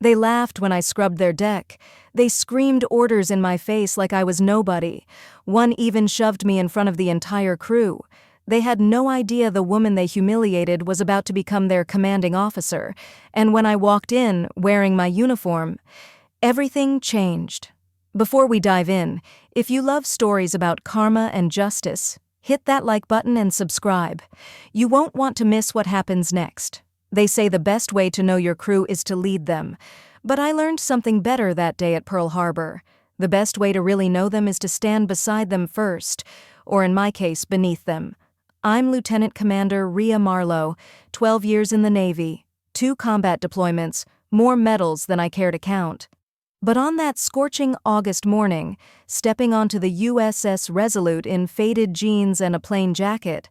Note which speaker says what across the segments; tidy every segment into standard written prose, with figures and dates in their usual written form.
Speaker 1: They laughed when I scrubbed their deck. They screamed orders in my face like I was nobody. One even shoved me in front of the entire crew. They had no idea the woman they humiliated was about to become their commanding officer, and when I walked in, wearing my uniform, everything changed. Before we dive in, if you love stories about karma and justice, hit that like button and subscribe. You won't want to miss what happens next. They say the best way to know your crew is to lead them. But I learned something better that day at Pearl Harbor. The best way to really know them is to stand beside them first, or in my case, beneath them. I'm Lieutenant Commander Rhea Marlowe, 12 years in the Navy, 2 combat deployments, more medals than I care to count. But on that scorching August morning, stepping onto the USS Resolute in faded jeans and a plain jacket,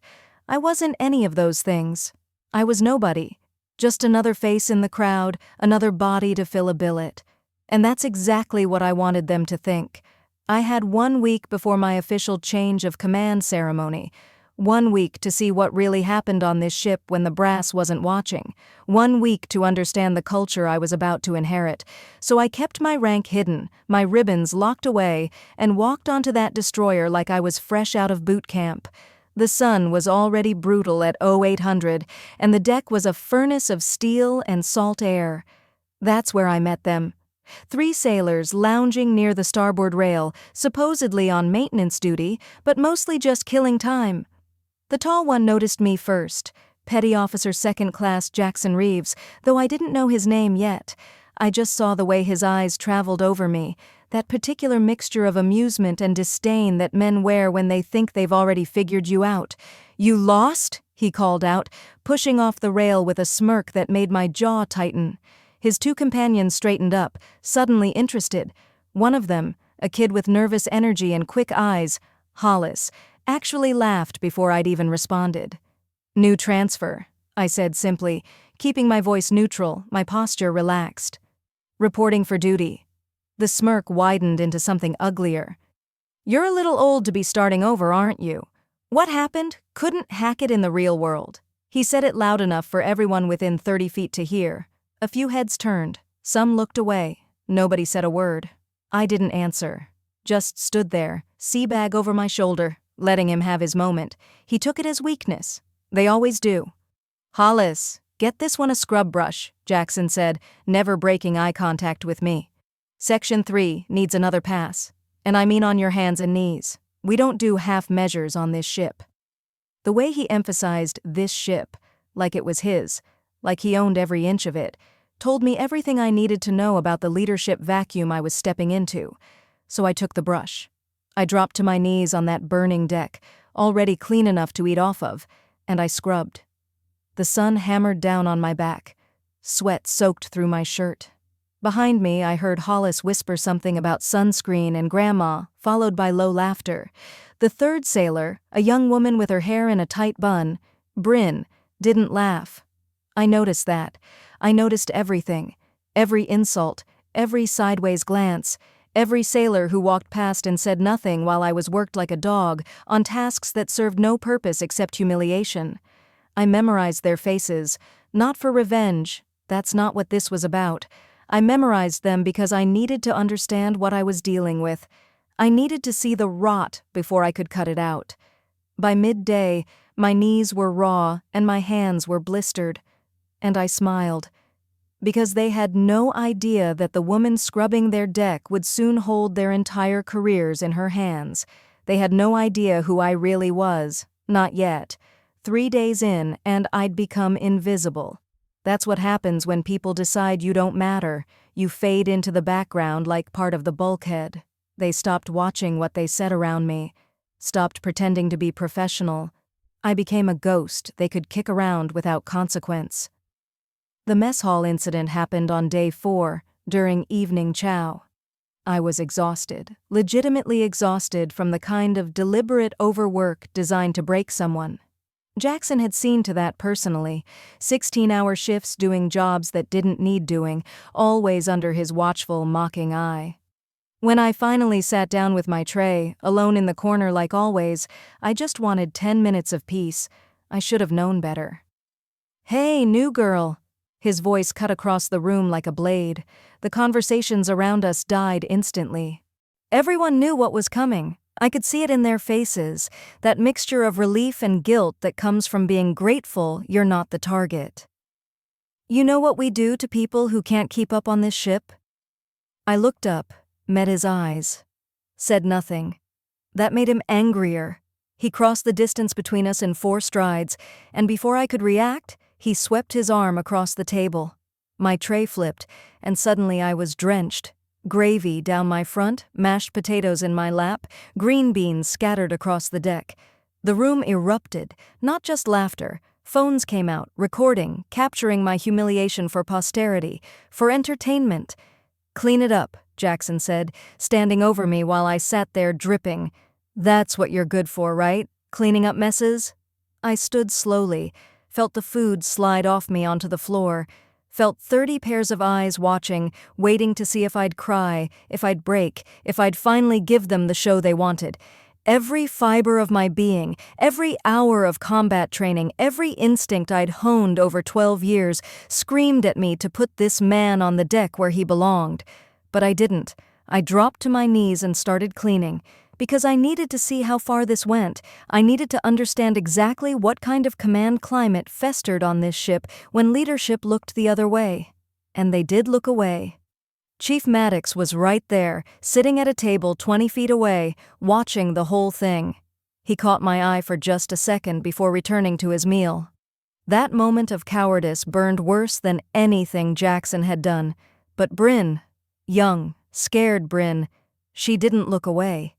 Speaker 1: I wasn't any of those things. I was nobody. Just another face in the crowd, another body to fill a billet. And that's exactly what I wanted them to think. I had 1 week before my official change of command ceremony. 1 week to see what really happened on this ship when the brass wasn't watching. 1 week to understand the culture I was about to inherit. So I kept my rank hidden, my ribbons locked away, and walked onto that destroyer like I was fresh out of boot camp. The sun was already brutal at 0800, and the deck was a furnace of steel and salt air. That's where I met them. 3 sailors lounging near the starboard rail, supposedly on maintenance duty, but mostly just killing time. The tall one noticed me first, Petty Officer 2nd Class Jackson Reeves, though I didn't know his name yet. I just saw the way his eyes traveled over me, that particular mixture of amusement and disdain that men wear when they think they've already figured you out. "You lost?" he called out, pushing off the rail with a smirk that made my jaw tighten. His 2 companions straightened up, suddenly interested. One of them, a kid with nervous energy and quick eyes, Hollis, actually laughed before I'd even responded. "New transfer," I said simply, keeping my voice neutral, my posture relaxed. "Reporting for duty." The smirk widened into something uglier. "You're a little old to be starting over, aren't you? What happened? Couldn't hack it in the real world." He said it loud enough for everyone within 30 feet to hear. A few heads turned. Some looked away. Nobody said a word. I didn't answer. Just stood there, sea bag over my shoulder, letting him have his moment. He took it as weakness. They always do. "Hollis, get this one a scrub brush," Jackson said, never breaking eye contact with me. "Section 3 needs another pass. And I mean on your hands and knees. We don't do half measures on this ship." The way he emphasized "this ship," like it was his, like he owned every inch of it, told me everything I needed to know about the leadership vacuum I was stepping into. So I took the brush. I dropped to my knees on that burning deck, already clean enough to eat off of, and I scrubbed. The sun hammered down on my back. Sweat soaked through my shirt. Behind me, I heard Hollis whisper something about sunscreen and grandma, followed by low laughter. The 3rd sailor, a young woman with her hair in a tight bun, Bryn, didn't laugh. I noticed that. I noticed everything. Every insult, every sideways glance, every sailor who walked past and said nothing while I was worked like a dog on tasks that served no purpose except humiliation. I memorized their faces, not for revenge. That's not what this was about. I memorized them because I needed to understand what I was dealing with. I needed to see the rot before I could cut it out. By midday, my knees were raw and my hands were blistered. And I smiled. Because they had no idea that the woman scrubbing their deck would soon hold their entire careers in her hands. They had no idea who I really was. Not yet. 3 days in, and I'd become invisible. That's what happens when people decide you don't matter. You fade into the background like part of the bulkhead. They stopped watching what they said around me, stopped pretending to be professional. I became a ghost they could kick around without consequence. The mess hall incident happened on day 4, during evening chow. I was exhausted, legitimately exhausted from the kind of deliberate overwork designed to break someone. Jackson had seen to that personally, 16-hour shifts doing jobs that didn't need doing, always under his watchful, mocking eye. When I finally sat down with my tray, alone in the corner like always, I just wanted 10 minutes of peace. I should have known better. "Hey, new girl." His voice cut across the room like a blade. The conversations around us died instantly. Everyone knew what was coming. I could see it in their faces, that mixture of relief and guilt that comes from being grateful you're not the target. You know what we do to people who can't keep up on this ship? I looked up, met his eyes, said nothing. That made him angrier. He crossed the distance between us in 4 strides, and before I could react, he swept his arm across the table. My tray flipped, and suddenly I was drenched. Gravy down my front, mashed potatoes in my lap, green beans scattered across the deck. The room erupted, not just laughter. Phones came out, recording, capturing my humiliation for posterity, for entertainment. "Clean it up," Jackson said, standing over me while I sat there dripping. "That's what you're good for, right? Cleaning up messes?" I stood slowly, felt the food slide off me onto the floor, felt 30 pairs of eyes watching, waiting to see if I'd cry, if I'd break, if I'd finally give them the show they wanted. Every fiber of my being, every hour of combat training, every instinct I'd honed over 12 years screamed at me to put this man on the deck where he belonged. But I didn't. I dropped to my knees and started cleaning. Because I needed to see how far this went. I needed to understand exactly what kind of command climate festered on this ship when leadership looked the other way. And they did look away. Chief Maddox was right there, sitting at a table 20 feet away, watching the whole thing. He caught my eye for just a second before returning to his meal. That moment of cowardice burned worse than anything Jackson had done. But Bryn, young, scared Bryn, she didn't look away.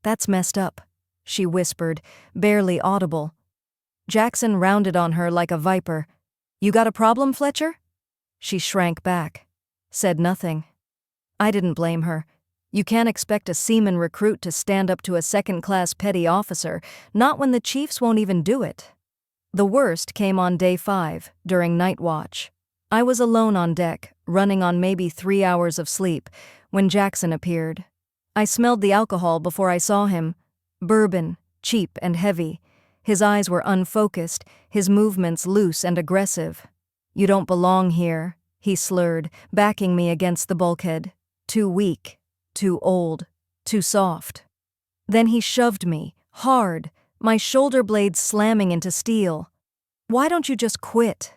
Speaker 1: "That's messed up," she whispered, barely audible. Jackson rounded on her like a viper. "You got a problem, Fletcher?" She shrank back, said nothing. I didn't blame her. You can't expect a seaman recruit to stand up to a second-class petty officer, not when the chiefs won't even do it. The worst came on day 5, during night watch. I was alone on deck, running on maybe 3 hours of sleep, when Jackson appeared. I smelled the alcohol before I saw him. Bourbon, cheap and heavy. His eyes were unfocused, his movements loose and aggressive. "You don't belong here," he slurred, backing me against the bulkhead. "Too weak, too old, too soft." Then he shoved me, hard, my shoulder blades slamming into steel. "Why don't you just quit?"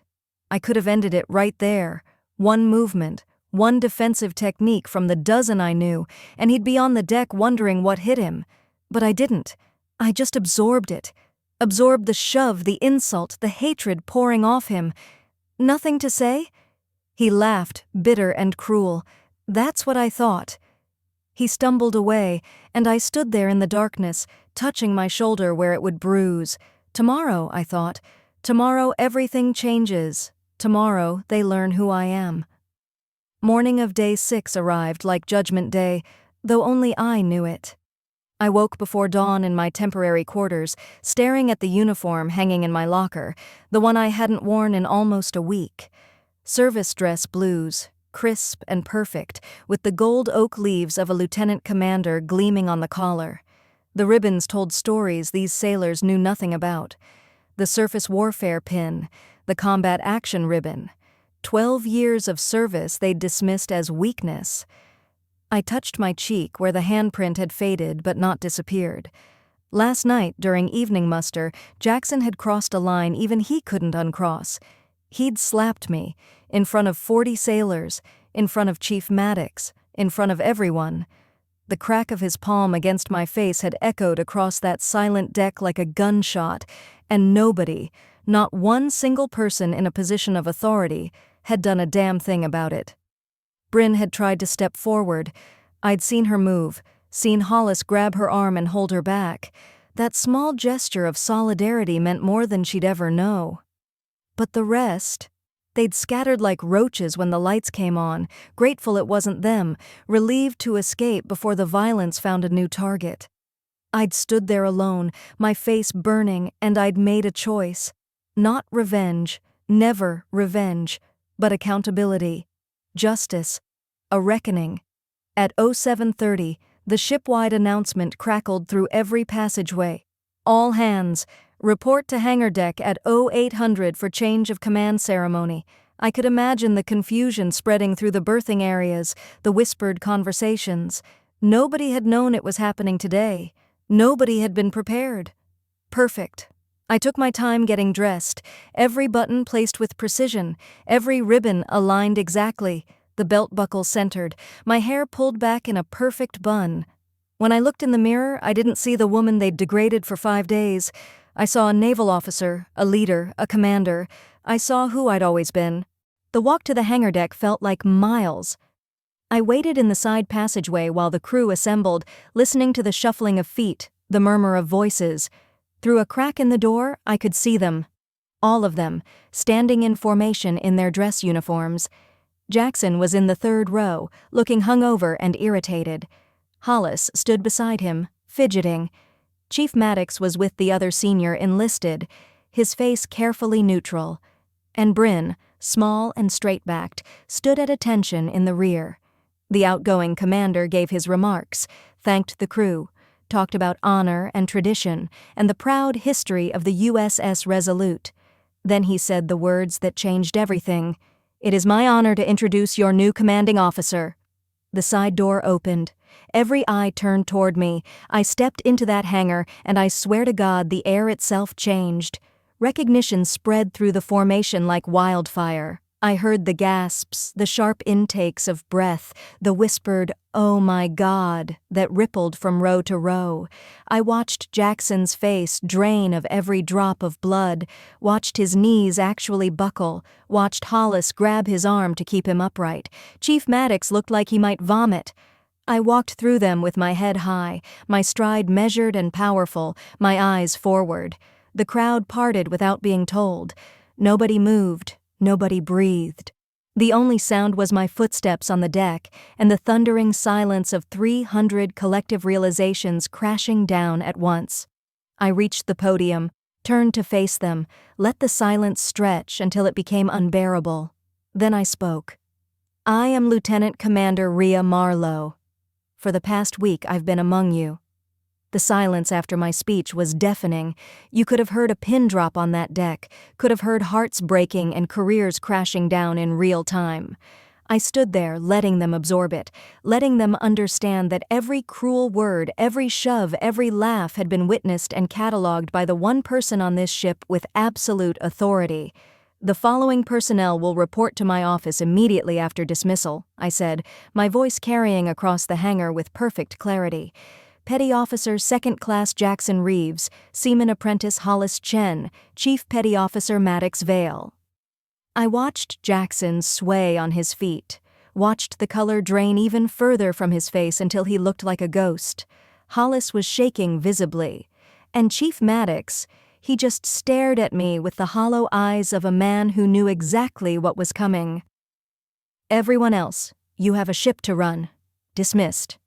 Speaker 1: I could have ended it right there. One movement, one defensive technique from the dozen I knew, and he'd be on the deck wondering what hit him. But I didn't. I just absorbed it. Absorbed the shove, the insult, the hatred pouring off him. "Nothing to say?" He laughed, bitter and cruel. "That's what I thought." He stumbled away, and I stood there in the darkness, touching my shoulder where it would bruise. Tomorrow, I thought. Tomorrow everything changes. Tomorrow they learn who I am. Morning of day 6 arrived like Judgment Day, though only I knew it. I woke before dawn in my temporary quarters, staring at the uniform hanging in my locker, the one I hadn't worn in almost a week. Service dress blues, crisp and perfect, with the gold oak leaves of a lieutenant commander gleaming on the collar. The ribbons told stories these sailors knew nothing about. The surface warfare pin, the combat action ribbon. 12 years of service they'd dismissed as weakness. I touched my cheek where the handprint had faded but not disappeared. Last night, during evening muster, Jackson had crossed a line even he couldn't uncross. He'd slapped me, in front of 40 sailors, in front of Chief Maddox, in front of everyone. The crack of his palm against my face had echoed across that silent deck like a gunshot, and nobody, not one single person in a position of authority, had done a damn thing about it. Bryn had tried to step forward. I'd seen her move, seen Hollis grab her arm and hold her back. That small gesture of solidarity meant more than she'd ever know. But the rest? They'd scattered like roaches when the lights came on, grateful it wasn't them, relieved to escape before the violence found a new target. I'd stood there alone, my face burning, and I'd made a choice. Not revenge, never revenge, but accountability, justice, a reckoning. At 07:30, the shipwide announcement crackled through every passageway. "All hands, report to hangar deck at 0800 for change of command ceremony." I could imagine the confusion spreading through the berthing areas, the whispered conversations. Nobody had known it was happening today. Nobody had been prepared. Perfect. I took my time getting dressed, every button placed with precision, every ribbon aligned exactly, the belt buckle centered, my hair pulled back in a perfect bun. When I looked in the mirror, I didn't see the woman they'd degraded for 5 days. I saw a naval officer, a leader, a commander. I saw who I'd always been. The walk to the hangar deck felt like miles. I waited in the side passageway while the crew assembled, listening to the shuffling of feet, the murmur of voices. Through a crack in the door, I could see them. All of them, standing in formation in their dress uniforms. Jackson was in the 3rd row, looking hungover and irritated. Hollis stood beside him, fidgeting. Chief Maddox was with the other senior enlisted, his face carefully neutral. And Bryn, small and straight-backed, stood at attention in the rear. The outgoing commander gave his remarks, thanked the crew, talked about honor and tradition and the proud history of the USS Resolute. Then he said the words that changed everything. "It is my honor to introduce your new commanding officer." The side door opened. Every eye turned toward me. I stepped into that hangar, and I swear to God the air itself changed. Recognition spread through the formation like wildfire. I heard the gasps, the sharp intakes of breath, the whispered, "Oh my God," that rippled from row to row. I watched Jackson's face drain of every drop of blood, watched his knees actually buckle, watched Hollis grab his arm to keep him upright. Chief Maddox looked like he might vomit. I walked through them with my head high, my stride measured and powerful, my eyes forward. The crowd parted without being told. Nobody moved. Nobody breathed. The only sound was my footsteps on the deck and the thundering silence of 300 collective realizations crashing down at once. I reached the podium, turned to face them, let the silence stretch until it became unbearable. Then I spoke. "I am Lieutenant Commander Rhea Marlowe. For the past week I've been among you." The silence after my speech was deafening. You could have heard a pin drop on that deck, could have heard hearts breaking and careers crashing down in real time. I stood there, letting them absorb it, letting them understand that every cruel word, every shove, every laugh had been witnessed and catalogued by the one person on this ship with absolute authority. "The following personnel will report to my office immediately after dismissal," I said, my voice carrying across the hangar with perfect clarity. Petty Officer 2nd Class Jackson Reeves, Seaman Apprentice Hollis Chen, Chief Petty Officer Maddox Vale. I watched Jackson sway on his feet, watched the color drain even further from his face until he looked like a ghost. Hollis was shaking visibly. And Chief Maddox, he just stared at me with the hollow eyes of a man who knew exactly what was coming. "Everyone else, you have a ship to run. Dismissed."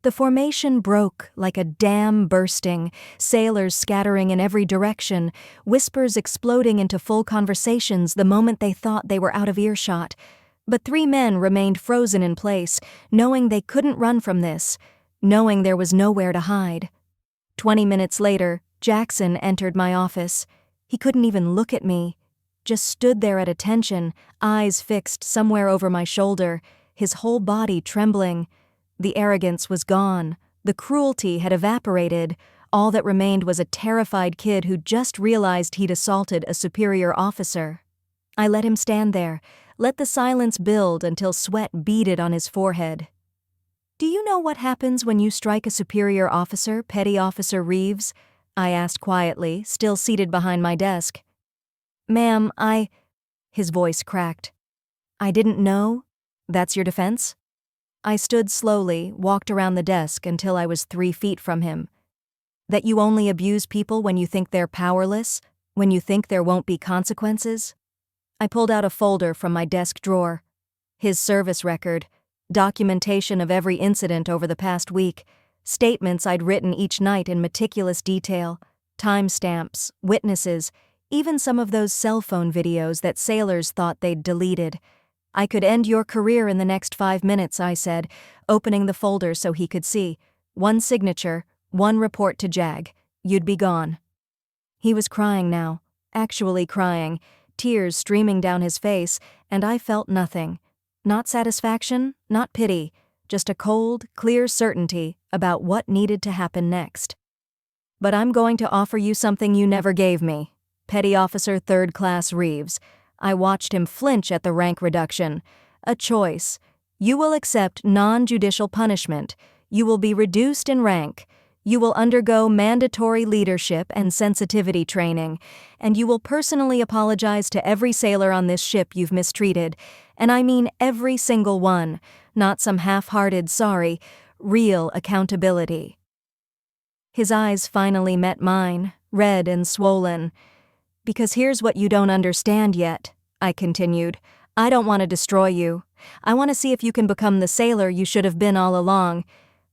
Speaker 1: The formation broke like a dam bursting, sailors scattering in every direction, whispers exploding into full conversations the moment they thought they were out of earshot. But 3 men remained frozen in place, knowing they couldn't run from this, knowing there was nowhere to hide. 20 minutes later, Jackson entered my office. He couldn't even look at me, just stood there at attention, eyes fixed somewhere over my shoulder, his whole body trembling. The arrogance was gone. The cruelty had evaporated. All that remained was a terrified kid who just realized he'd assaulted a superior officer. I let him stand there, let the silence build until sweat beaded on his forehead. "Do you know what happens when you strike a superior officer, Petty Officer Reeves?" I asked quietly, still seated behind my desk. "Ma'am, His voice cracked. "I didn't know? That's your defense?" I stood slowly, walked around the desk until I was 3 feet from him. "That you only abuse people when you think they're powerless? When you think there won't be consequences?" I pulled out a folder from my desk drawer. His service record, documentation of every incident over the past week, statements I'd written each night in meticulous detail, timestamps, witnesses, even some of those cell phone videos that sailors thought they'd deleted. "I could end your career in the next 5 minutes," I said, opening the folder so he could see. "One signature, one report to JAG. You'd be gone." He was crying now, actually crying, tears streaming down his face, and I felt nothing. Not satisfaction, not pity, just a cold, clear certainty about what needed to happen next. "But I'm going to offer you something you never gave me." Petty Officer Third Class Reeves. I watched him flinch at the rank reduction. "A choice. You will accept non-judicial punishment. You will be reduced in rank. You will undergo mandatory leadership and sensitivity training, and you will personally apologize to every sailor on this ship you've mistreated. And I mean every single one, not some half-hearted sorry, real accountability." His eyes finally met mine, red and swollen. "Because here's what you don't understand yet," I continued. "I don't want to destroy you. I want to see if you can become the sailor you should have been all along.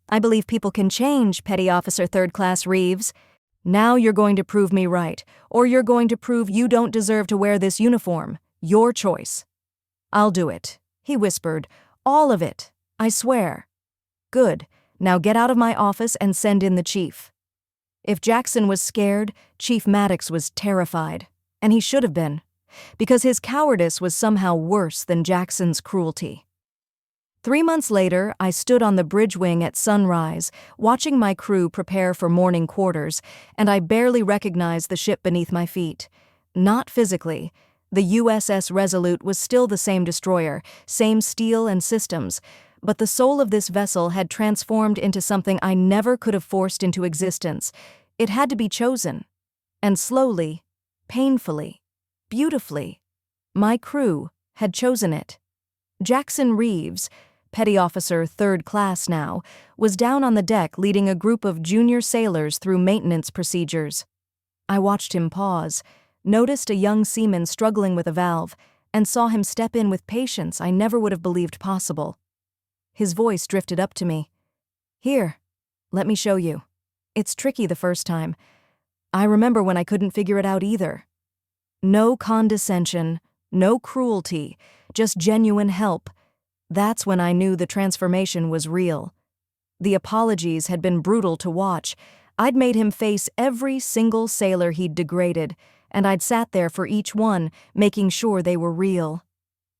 Speaker 1: I believe people can change, Petty Officer Third Class Reeves. Now you're going to prove me right, or you're going to prove you don't deserve to wear this uniform. Your choice." "I'll do it," he whispered. "All of it. I swear." "Good. Now get out of my office and send in the chief." If Jackson was scared, Chief Maddox was terrified. And he should have been, because his cowardice was somehow worse than Jackson's cruelty. 3 months later, I stood on the bridge wing at sunrise, watching my crew prepare for morning quarters, and I barely recognized the ship beneath my feet. Not physically. The USS Resolute was still the same destroyer, same steel and systems, but the soul of this vessel had transformed into something I never could have forced into existence. It had to be chosen. And slowly, painfully, beautifully, my crew had chosen it. Jackson Reeves, Petty Officer Third Class now, was down on the deck leading a group of junior sailors through maintenance procedures. I watched him pause, noticed a young seaman struggling with a valve, and saw him step in with patience I never would have believed possible. His voice drifted up to me. "Here, let me show you. It's tricky the first time. I remember when I couldn't figure it out either." No condescension, no cruelty, just genuine help. That's when I knew the transformation was real. The apologies had been brutal to watch. I'd made him face every single sailor he'd degraded, and I'd sat there for each one, making sure they were real.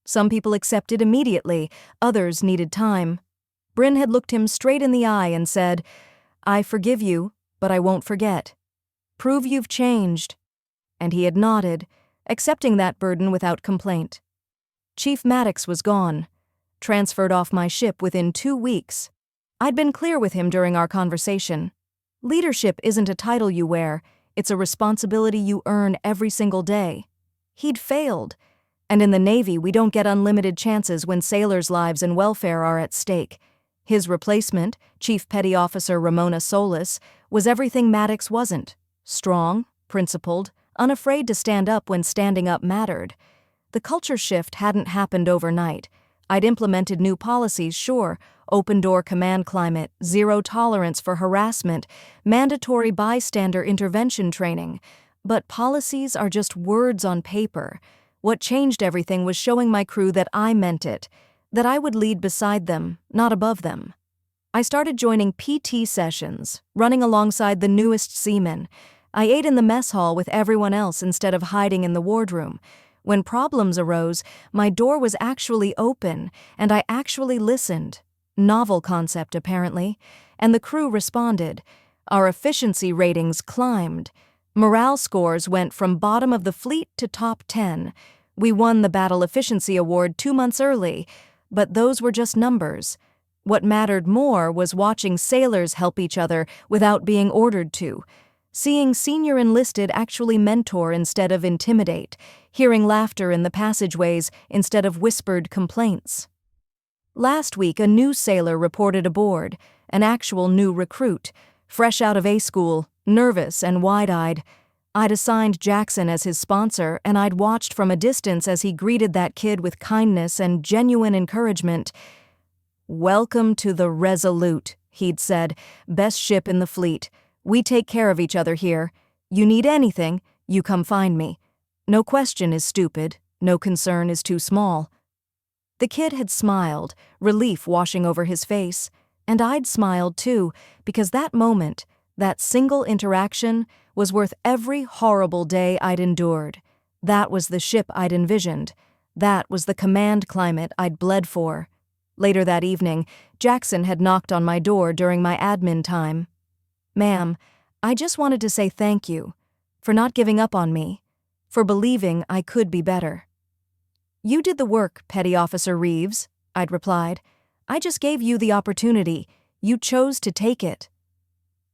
Speaker 1: Some people accepted immediately, others needed time. Bryn had looked him straight in the eye and said, "I forgive you, but I won't forget. Prove you've changed." And he had nodded, accepting that burden without complaint. Chief Maddox was gone, transferred off my ship within 2 weeks. I'd been clear with him during our conversation. Leadership isn't a title you wear, it's a responsibility you earn every single day. He'd failed, and in the Navy we don't get unlimited chances when sailors' lives and welfare are at stake. His replacement, Chief Petty Officer Ramona Solis, was everything Maddox wasn't. Strong, principled, unafraid to stand up when standing up mattered. The culture shift hadn't happened overnight. I'd implemented new policies, sure, open-door command climate, zero tolerance for harassment, mandatory bystander intervention training. But policies are just words on paper. What changed everything was showing my crew that I meant it, that I would lead beside them, not above them. I started joining PT sessions, running alongside the newest seamen. I ate in the mess hall with everyone else instead of hiding in the wardroom. When problems arose, my door was actually open, and I actually listened. Novel concept, apparently. And the crew responded. Our efficiency ratings climbed. Morale scores went from bottom of the fleet to top 10. We won the Battle Efficiency Award 2 months early, but those were just numbers. What mattered more was watching sailors help each other without being ordered to. Seeing senior enlisted actually mentor instead of intimidate, hearing laughter in the passageways instead of whispered complaints. Last week, a new sailor reported aboard, an actual new recruit, fresh out of A-school, nervous and wide-eyed. I'd assigned Jackson as his sponsor, and I'd watched from a distance as he greeted that kid with kindness and genuine encouragement. "Welcome to the Resolute," he'd said, "best ship in the fleet. We take care of each other here. You need anything, you come find me. No question is stupid, no concern is too small." The kid had smiled, relief washing over his face, and I'd smiled too, because that moment, that single interaction, was worth every horrible day I'd endured. That was the ship I'd envisioned. That was the command climate I'd bled for. Later that evening, Jackson had knocked on my door during my admin time. "Ma'am, I just wanted to say thank you for not giving up on me, for believing I could be better." "You did the work, Petty Officer Reeves," I'd replied. "I just gave you the opportunity. You chose to take it."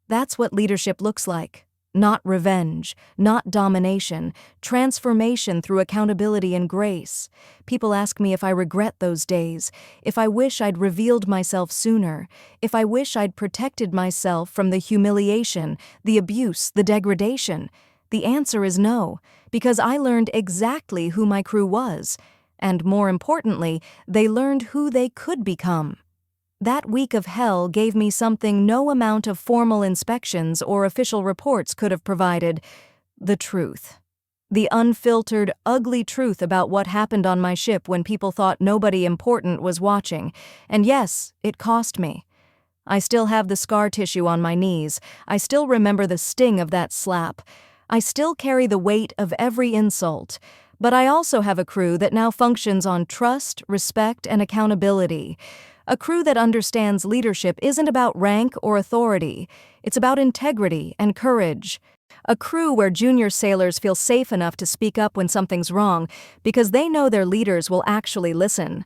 Speaker 1: That's what leadership looks like. Not revenge, not domination, transformation through accountability and grace. People ask me if I regret those days, if I wish I'd revealed myself sooner, if I wish I'd protected myself from the humiliation, the abuse, the degradation. The answer is no, because I learned exactly who my crew was, and more importantly, they learned who they could become. That week of hell gave me something no amount of formal inspections or official reports could have provided: the truth. The unfiltered, ugly truth about what happened on my ship when people thought nobody important was watching. And yes, it cost me. I still have the scar tissue on my knees. I still remember the sting of that slap. I still carry the weight of every insult. But I also have a crew that now functions on trust, respect, and accountability. A crew that understands leadership isn't about rank or authority. It's about integrity and courage. A crew where junior sailors feel safe enough to speak up when something's wrong because they know their leaders will actually listen.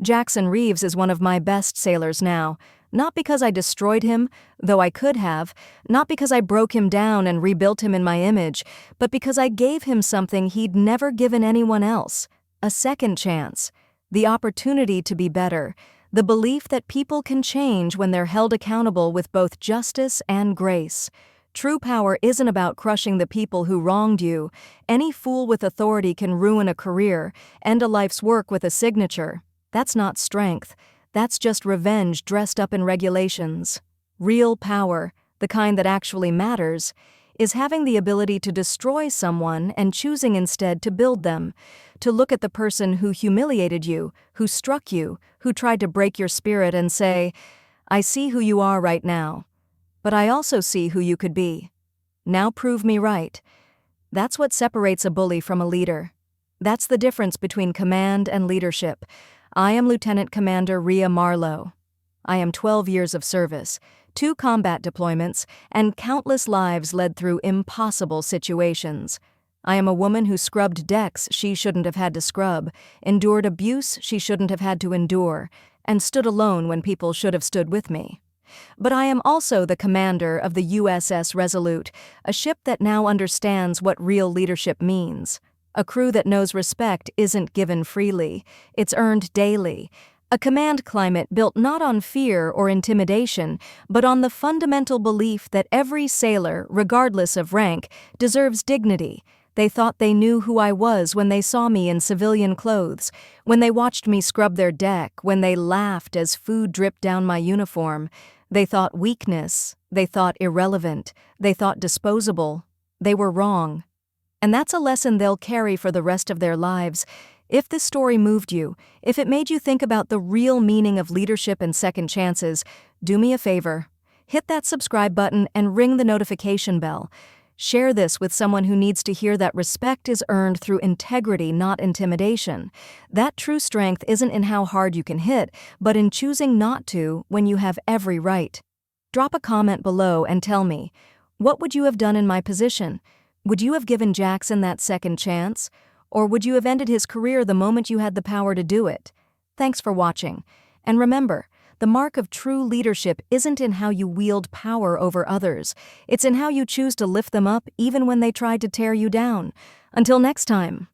Speaker 1: Jackson Reeves is one of my best sailors now. Not because I destroyed him, though I could have, not because I broke him down and rebuilt him in my image, but because I gave him something he'd never given anyone else: a second chance, the opportunity to be better, the belief that people can change when they're held accountable with both justice and grace. True power isn't about crushing the people who wronged you. Any fool with authority can ruin a career, end a life's work with a signature. That's not strength. That's just revenge dressed up in regulations. Real power, the kind that actually matters, is having the ability to destroy someone and choosing instead to build them, to look at the person who humiliated you, who struck you, who tried to break your spirit and say, "I see who you are right now, but I also see who you could be. Now prove me right." That's what separates a bully from a leader. That's the difference between command and leadership. I am Lieutenant Commander Rhea Marlowe. I am 12 years of service, 2 combat deployments, and countless lives led through impossible situations. I am a woman who scrubbed decks she shouldn't have had to scrub, endured abuse she shouldn't have had to endure, and stood alone when people should have stood with me. But I am also the commander of the USS Resolute, a ship that now understands what real leadership means. A crew that knows respect isn't given freely, it's earned daily. A command climate built not on fear or intimidation, but on the fundamental belief that every sailor, regardless of rank, deserves dignity. They thought they knew who I was when they saw me in civilian clothes, when they watched me scrub their deck, when they laughed as food dripped down my uniform. They thought weakness, they thought irrelevant, they thought disposable. They were wrong. And that's a lesson they'll carry for the rest of their lives. If this story moved you, if it made you think about the real meaning of leadership and second chances, do me a favor. Hit that subscribe button and ring the notification bell. Share this with someone who needs to hear that respect is earned through integrity, not intimidation. That true strength isn't in how hard you can hit, but in choosing not to when you have every right. Drop a comment below and tell me, what would you have done in my position? Would you have given Jackson that second chance? Or would you have ended his career the moment you had the power to do it? Thanks for watching. And remember, the mark of true leadership isn't in how you wield power over others. It's in how you choose to lift them up even when they tried to tear you down. Until next time.